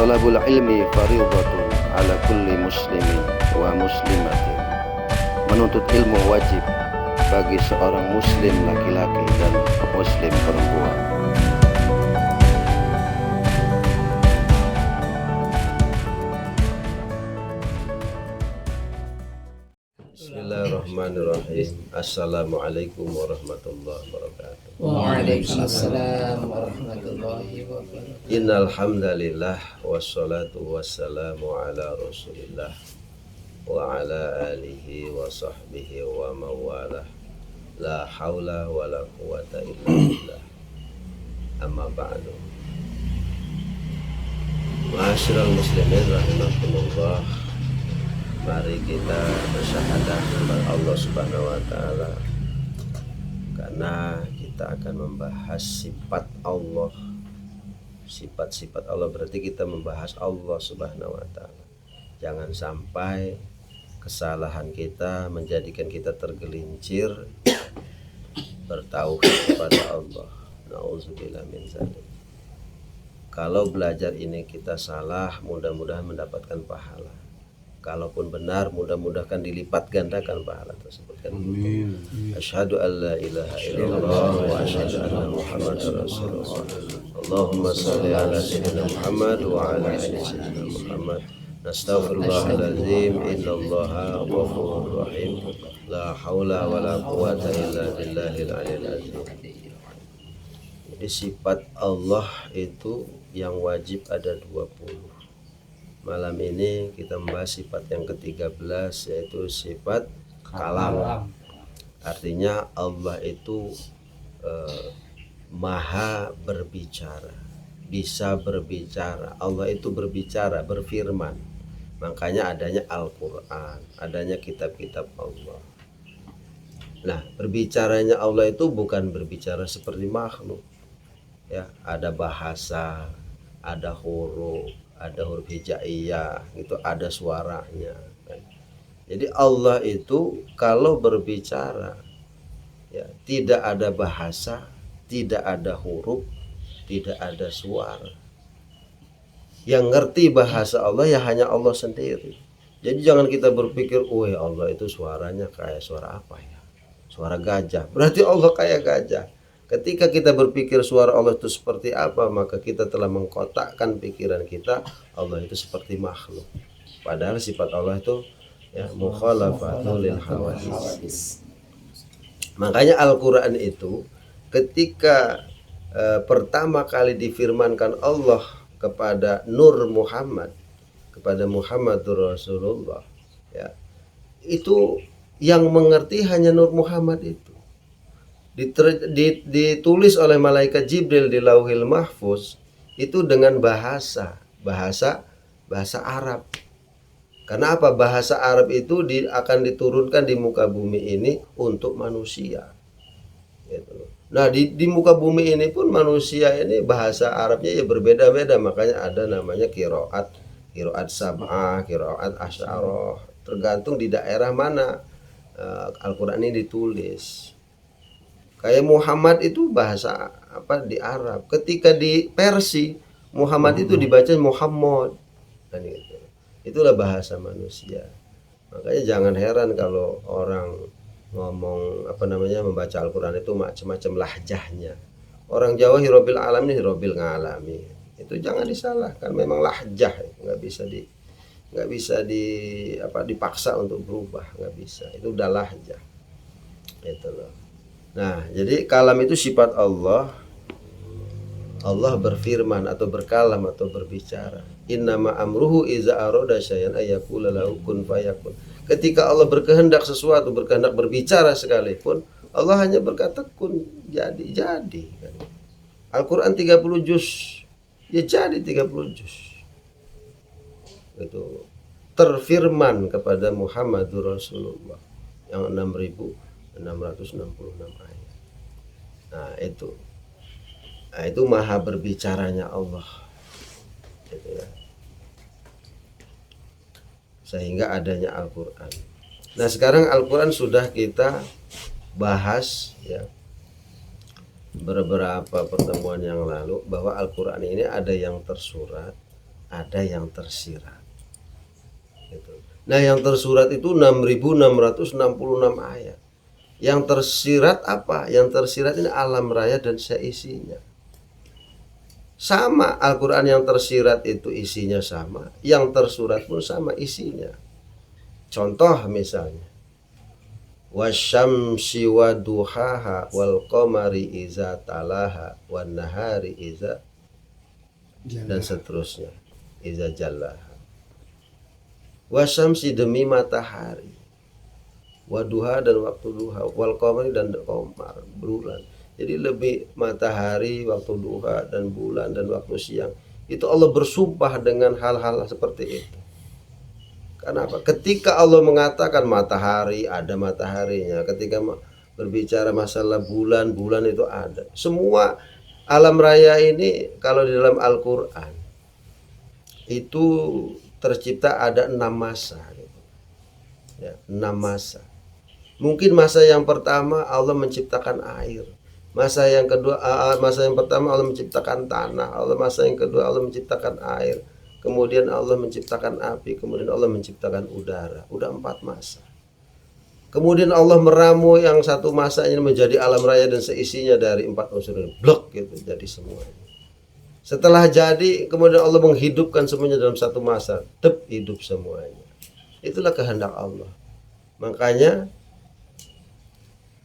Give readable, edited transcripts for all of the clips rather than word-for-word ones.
Talabul ilmi fariidatun ala kulli muslimin wa muslimatin. Menuntut ilmu wajib bagi seorang muslim laki-laki dan muslim perempuan. Bismillahirrahmanirrahim. Assalamualaikum warahmatullahi wabarakatuh. Waalaikumsalam warahmatullahi wabarakatuh. Innal hamdalillah wassalatu wassalamu ala Rasulillah wa ala alihi wa sahbihi wa mawalah. La haula wa la quwata illa billah. Amma ba'du. Ma'asyiral muslimin rahimakumullah. Mari kita bersyahadah kepada Allah Subhanahu wa taala, karena kita akan membahas sifat Allah. Sifat-sifat Allah berarti kita membahas Allah Subhanahu wa taala. Jangan sampai kesalahan kita menjadikan kita tergelincir bertauhid kepada Allah. Nauzubillah min dzalik. Kalau belajar ini kita salah, mudah-mudahan mendapatkan pahala. Kalaupun benar, mudah-mudahan dilipat gandakan pahala tersebut. Amin. Asyhadu an la ilaha illallah wa asyhadu anna Muhammadar Rasulullah. Allahumma shalli ala sayyidina Muhammad wa ala ali sayyidina Muhammad. Nastaghfirullahalazim, innallaha ghafurur rahim. La haula wa la quwata illa billahil aliyil azim. Jadi sifat Allah itu yang wajib ada 20. Malam ini kita membahas sifat yang ke-13, yaitu sifat kalam. Artinya Allah itu maha berbicara, bisa berbicara. Allah itu berbicara, berfirman. Makanya adanya Al-Quran, adanya kitab-kitab Allah. Nah, berbicaranya Allah itu bukan berbicara seperti makhluk. Ya, ada bahasa, ada huruf hijaiyah, itu ada suaranya kan. Jadi Allah itu kalau berbicara ya tidak ada bahasa, tidak ada huruf, tidak ada suara. Yang ngerti bahasa Allah ya hanya Allah sendiri. Jadi jangan kita berpikir, "Wah, Allah itu suaranya kayak suara apa ya? Suara gajah." Berarti Allah kayak gajah. Ketika kita berpikir suara Allah itu seperti apa, maka kita telah mengkotakkan pikiran kita Allah itu seperti makhluk. Padahal sifat Allah itu ya mukhalafatul lil hawadits. Makanya Al-Qur'an itu ketika pertama kali difirmankan Allah kepada Nur Muhammad, kepada Muhammadur Rasulullah, ya, itu yang mengerti hanya Nur Muhammad itu. Ditulis oleh malaikat Jibril di Lauhil Mahfuz itu dengan bahasa Arab. Karena apa? Bahasa Arab itu akan diturunkan di muka bumi ini untuk manusia. Gitu. Nah di muka bumi ini pun manusia ini bahasa Arabnya ya berbeda-beda, makanya ada namanya qiraat sab'ah, qiraat asy'arah, tergantung di daerah mana Al-Qur'an ini ditulis. Kayak Muhammad itu bahasa apa di Arab. Ketika di Persia Muhammad itu dibaca Muhammad. Dan itulah bahasa manusia. Makanya jangan heran kalau orang ngomong membaca Al-Qur'an itu macam-macam lahjahnya. Orang Jawa hirobil alami hirobil ngalami. Itu jangan disalahkan, memang lahjah, nggak bisa dipaksa untuk berubah, nggak bisa. Itu udah lahjah. Itu loh. Nah, jadi kalam itu sifat Allah. Allah berfirman atau berkalam atau berbicara. Innama amruhu iza arada syai'an ayyaqula lahu kun fayakun. Ketika Allah berkehendak sesuatu, berkehendak berbicara sekalipun, Allah hanya berkata kun, jadi. Al-Qur'an 30 juz, ya jadi 30 juz. Itu terfirman kepada Muhammadur Rasulullah yang 6.666 ayat. Nah itu maha berbicaranya Allah, gitu ya. Sehingga adanya Al-Quran. Nah sekarang Al-Quran sudah kita bahas ya beberapa pertemuan yang lalu, bahwa Al-Quran ini ada yang tersurat, ada yang tersirat. Gitu. Nah, yang tersurat itu 6.666 ayat. Yang tersirat apa? Yang tersirat ini alam raya dan seisinya. Sama, Al-Quran yang tersirat itu isinya sama, yang tersurat pun sama isinya. Contoh misalnya, wasyamsi waduhaha wal qamari iza talaha wan nahari iza, dan seterusnya, iza jallaha. Wasyamsi demi matahari, waduha dan waktu duha, wal qamari dan qamar bulan. Jadi lebih matahari, waktu duha, dan bulan, dan waktu siang. Itu Allah bersumpah dengan hal-hal seperti itu. Kenapa? Ketika Allah mengatakan matahari, ada mataharinya. Ketika berbicara masalah bulan, bulan itu ada. Semua alam raya ini kalau di dalam Al-Quran itu tercipta ada 6 masa. Ya, 6 masa. Mungkin masa yang pertama Allah menciptakan air. Masa yang kedua, masa yang pertama Allah menciptakan tanah. Masa yang kedua Allah menciptakan air. Kemudian Allah menciptakan api. Kemudian Allah menciptakan udara. Udah 4 masa. Kemudian Allah meramu yang satu masa ini menjadi alam raya dan seisinya dari 4 unsur ini. Blok gitu jadi semuanya. Setelah jadi, kemudian Allah menghidupkan semuanya dalam satu masa. Tep, hidup semuanya. Itulah kehendak Allah. Makanya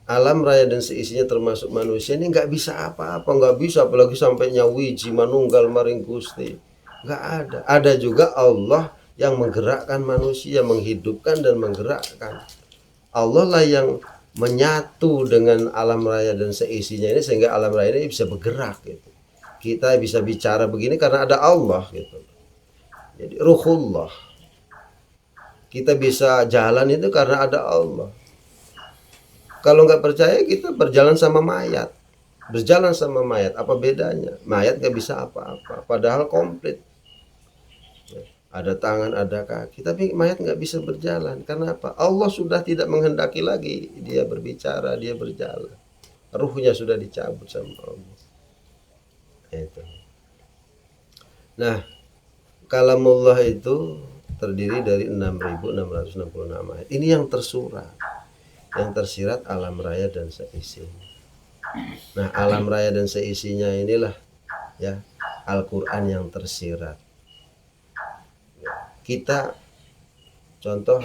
alam raya dan seisinya termasuk manusia ini nggak bisa apa-apa, nggak bisa apalagi sampai nyawiji manunggal maring Gusti, nggak ada. Ada juga Allah yang menggerakkan manusia, menghidupkan dan menggerakkan. Allah lah yang menyatu dengan alam raya dan seisinya ini sehingga alam raya ini bisa bergerak gitu. Kita bisa bicara begini karena ada Allah gitu. Jadi ruhullah. Kita bisa jalan itu karena ada Allah. Kalau nggak percaya kita berjalan sama mayat. Berjalan sama mayat, apa bedanya? Mayat nggak bisa apa-apa, padahal komplit. Ada tangan, ada kaki, tapi mayat nggak bisa berjalan. Karena apa? Allah sudah tidak menghendaki lagi dia berbicara, dia berjalan. Ruhnya sudah dicabut sama Allah. Itu. Nah, kalamullah itu terdiri dari 6.666 ayat. Ini yang tersurat. Yang tersirat alam raya dan seisinya. Nah, alam raya dan seisinya inilah ya Al-Quran yang tersirat. Kita contoh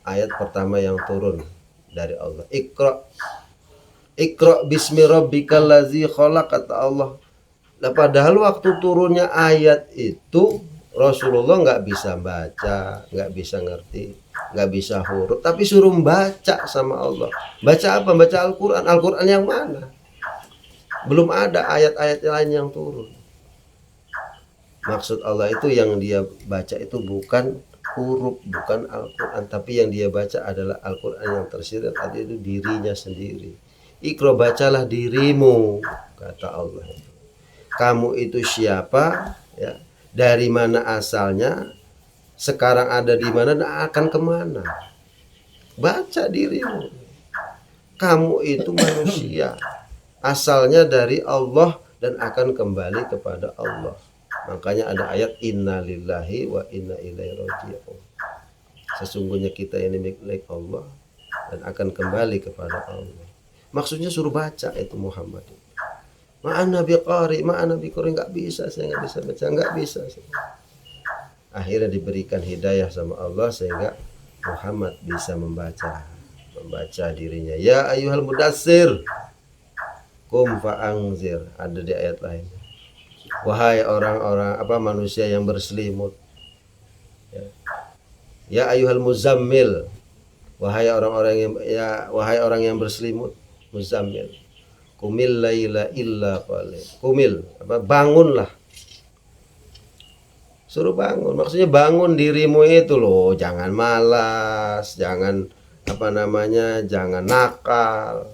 ayat pertama yang turun dari Allah. Iqra bismi rabbikal ladzi khalaq, kata Allah. Nah, padahal waktu turunnya ayat itu Rasulullah nggak bisa baca, nggak bisa ngerti, nggak bisa huruf, tapi suruh baca sama Allah. Baca apa? Baca Al-Quran. Al-Quran yang mana? Belum ada ayat-ayat lain yang turun. Maksud Allah itu yang dia baca itu bukan huruf, bukan Al-Quran, tapi yang dia baca adalah Al-Quran yang tersirat, tadi itu dirinya sendiri. Iqra, bacalah dirimu, kata Allah. Kamu itu siapa? Ya. Dari mana asalnya, sekarang ada di mana dan akan kemana. Baca dirimu. Kamu itu manusia, asalnya dari Allah dan akan kembali kepada Allah. Makanya ada ayat inna lillahi wa inna ilaihi raji'un. Sesungguhnya kita ini milik Allah dan akan kembali kepada Allah. Maksudnya suruh baca itu Muhammad. Ma'ana biqari, ma'ana biqari, nggak bisa, saya nggak bisa baca, nggak bisa. Akhirnya diberikan hidayah sama Allah sehingga Muhammad bisa membaca dirinya. Ya ayyuhal mudassir, qum fa'anzir, ada di ayat lain. Wahai orang-orang manusia yang berselimut. Ya ayyuhal muzammil, wahai orang yang berselimut, muzammil. Kumil laila illa qalil. Kumil, bangunlah. Suruh bangun, maksudnya bangun dirimu itu loh, jangan malas, jangan jangan nakal,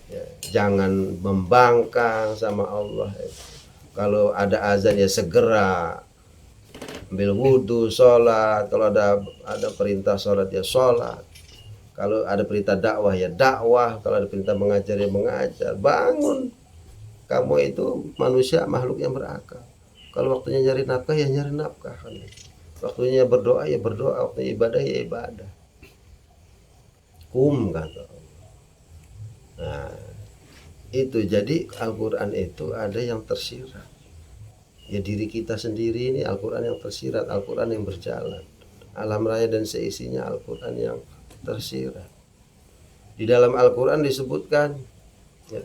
ya, jangan membangkang sama Allah. Kalau ada azan ya segera ambil wudhu, sholat. Kalau ada perintah sholat ya sholat. Kalau ada perintah dakwah ya dakwah. Kalau ada perintah mengajar ya mengajar. Bangun. Kamu itu manusia, makhluk yang berakal. Kalau waktunya nyari nafkah ya nyari nafkah kan. Waktunya berdoa ya berdoa, waktunya ibadah ya ibadah. Kata Allah. Nah, itu jadi Al-Quran itu ada yang tersirat. Ya diri kita sendiri ini Al-Quran yang tersirat, Al-Quran yang berjalan. Alam raya dan seisinya Al-Quran yang tersirat. Di dalam Al-Quran disebutkan, ya,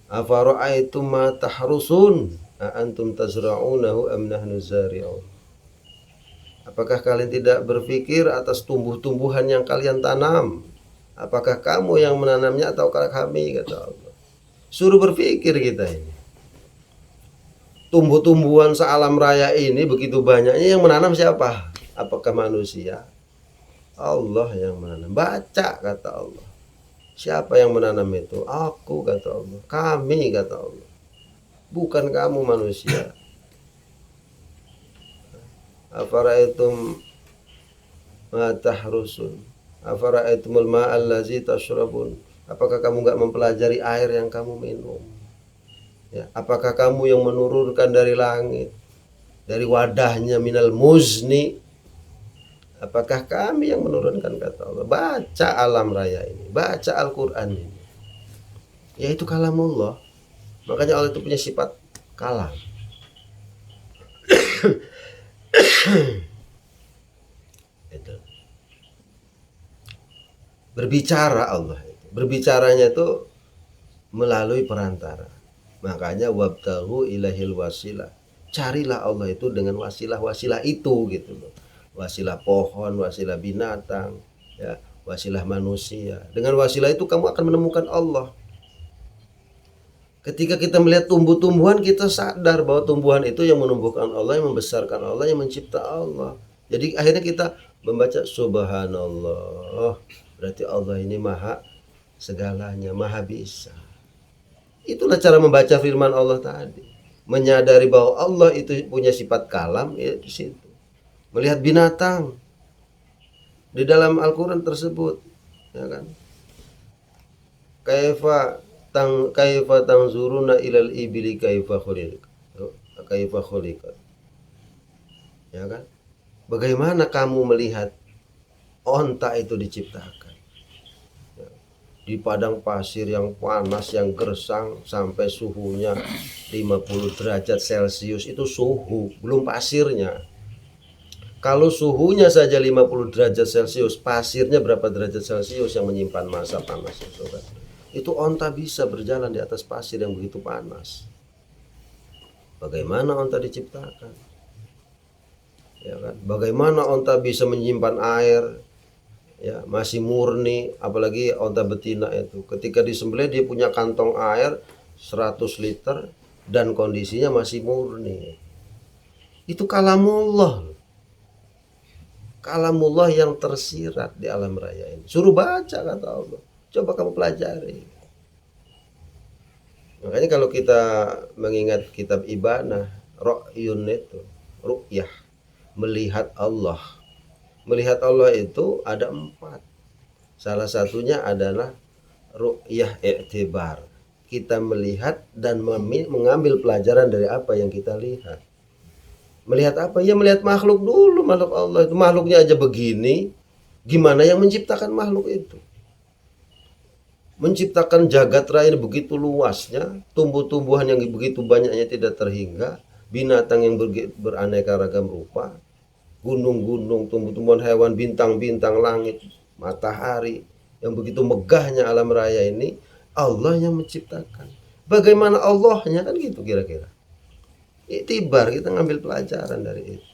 afara'aitum ma tahrusun a antum tazra'unahu am nahnu zari'un. Apakah kalian tidak berpikir atas tumbuh-tumbuhan yang kalian tanam? Apakah kamu yang menanamnya ataukah kami, kata Allah. Suruh berpikir kita ini. Tumbuh-tumbuhan sealam raya ini begitu banyaknya, yang menanam siapa? Apakah manusia? Allah yang menanam. Baca, kata Allah. Siapa yang menanam itu? Aku, kata Allah. Kami, kata Allah. Bukan kamu manusia. Afara'aitum ma tahrusun afara'aitumul ma'al ladzi tashrabun. Apakah kamu enggak mempelajari air yang kamu minum? Ya, apakah kamu yang menurunkan dari langit, dari wadahnya minal muzni? Apakah kami yang menurunkan, kata Allah. Baca alam raya ini, baca Al-Quran ini. Yaitu kalamullah. Makanya Allah itu punya sifat kalam. Itu. Berbicara Allah itu. Berbicaranya itu melalui perantara. Makanya wabtaghu ilahil wasilah. Carilah Allah itu dengan wasilah-wasilah itu gitu loh. Wasilah pohon, wasilah binatang, ya, wasilah manusia. Dengan wasilah itu kamu akan menemukan Allah. Ketika kita melihat tumbuh-tumbuhan, kita sadar bahwa tumbuhan itu yang menumbuhkan Allah, yang membesarkan Allah, yang mencipta Allah. Jadi akhirnya kita membaca subhanallah. Berarti Allah ini maha segalanya, maha bisa. Itulah cara membaca firman Allah tadi. Menyadari bahwa Allah itu punya sifat kalam, ya di situ. Melihat binatang di dalam Al-Quran tersebut, ya kan? Kaifa tangzuruna ilal ibili kaifa khuliqat. Ya kan? Bagaimana kamu melihat onta itu diciptakan? Ya. Di padang pasir yang panas, yang gersang, sampai suhunya 50 derajat Celcius, itu suhu, belum pasirnya. Kalau suhunya saja 50 derajat Celcius, pasirnya berapa derajat Celcius yang menyimpan massa panas itu kan? Itu onta bisa berjalan di atas pasir yang begitu panas. Bagaimana onta diciptakan? Ya kan? Bagaimana onta bisa menyimpan air? Ya, masih murni, apalagi onta betina itu. Ketika disembelih dia punya kantong air 100 liter dan kondisinya masih murni. Itu kalamullah. Kalamullah yang tersirat di alam raya ini. Suruh baca, kata Allah. Coba kamu pelajari. Makanya kalau kita mengingat kitab Ibanah, Ru'yun itu, ru'yah, melihat Allah. Melihat Allah itu ada 4. Salah satunya adalah ru'yah i'tibar. Kita melihat dan mengambil pelajaran dari apa yang kita lihat. Melihat apa? Ya melihat makhluk dulu, makhluk Allah itu. Makhluknya aja begini, gimana yang menciptakan makhluk itu? Menciptakan jagat raya ini begitu luasnya, tumbuh-tumbuhan yang begitu banyaknya tidak terhingga, binatang yang beraneka ragam rupa, gunung-gunung, tumbuh-tumbuhan, hewan, bintang-bintang, langit, matahari, yang begitu megahnya alam raya ini, Allah yang menciptakan. Bagaimana Allahnya, kan gitu kira-kira. Iktibar, kita ngambil pelajaran dari itu.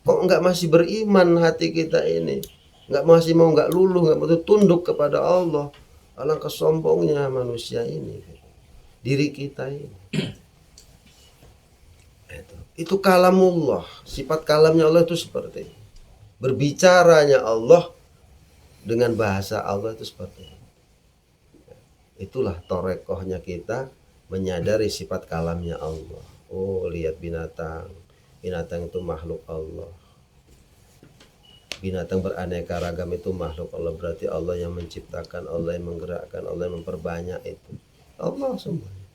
Kok enggak masih beriman hati kita ini? Enggak masih mau, enggak luluh, enggak mau tunduk kepada Allah. Alangkah sombongnya manusia ini, diri kita ini. Itu kalamullah. Sifat kalamnya Allah itu seperti itu. Berbicaranya Allah dengan bahasa Allah itu seperti itu. Itulah torekohnya kita menyadari sifat kalamnya Allah. Oh, lihat binatang. Binatang itu makhluk Allah. Binatang beraneka ragam itu makhluk Allah. Berarti Allah yang menciptakan, Allah yang menggerakkan, Allah yang memperbanyak itu. Allah semuanya.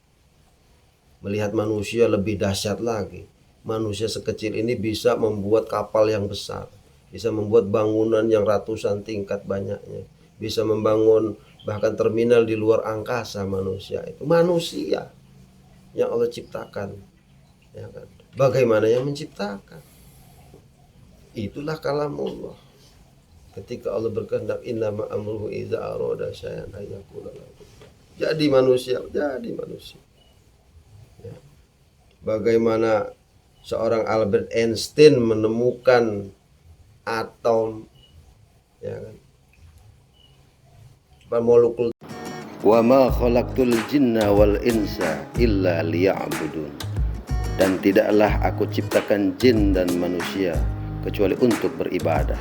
Melihat manusia lebih dahsyat lagi. manusia sekecil ini bisa membuat kapal yang besar, bisa membuat bangunan yang ratusan tingkat banyaknya, bisa membangun bahkan terminal di luar angkasa. Manusia itu manusia yang Allah ciptakan, ya kan? Bagaimana yang menciptakan? Itulah kalamullah. Ketika Allah berkehendak, innama amruhu idza arada syai'an ayyaqula lahu. Jadi manusia. Ya. Bagaimana seorang Albert Einstein menemukan atom, ya kan? Molekul. Wa ma khalaqtul jinna wal insa illa liya'budun. Dan tidaklah aku ciptakan jin dan manusia kecuali untuk beribadah.